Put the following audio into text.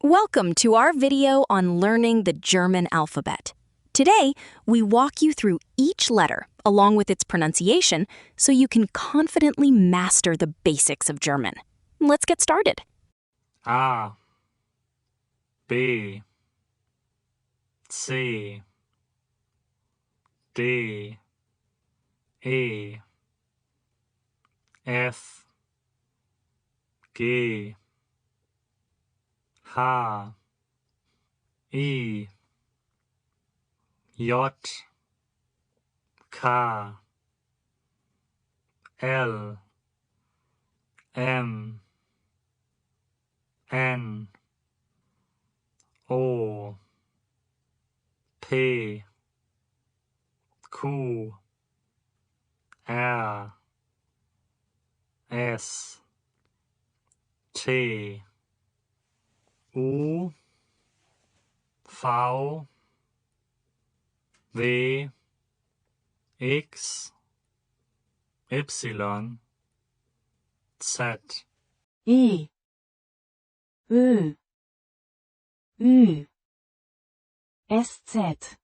Welcome to our video on learning the German alphabet. Today, we walk you through each letter along with its pronunciation so you can confidently master the basics of German. Let's get started. A, B, C, D, E, F, G, H, I, J, K, L, M, N, O, P, Q, R, S, T, U, V, W, X, Y, Z. E, Ö, Ü, SZ.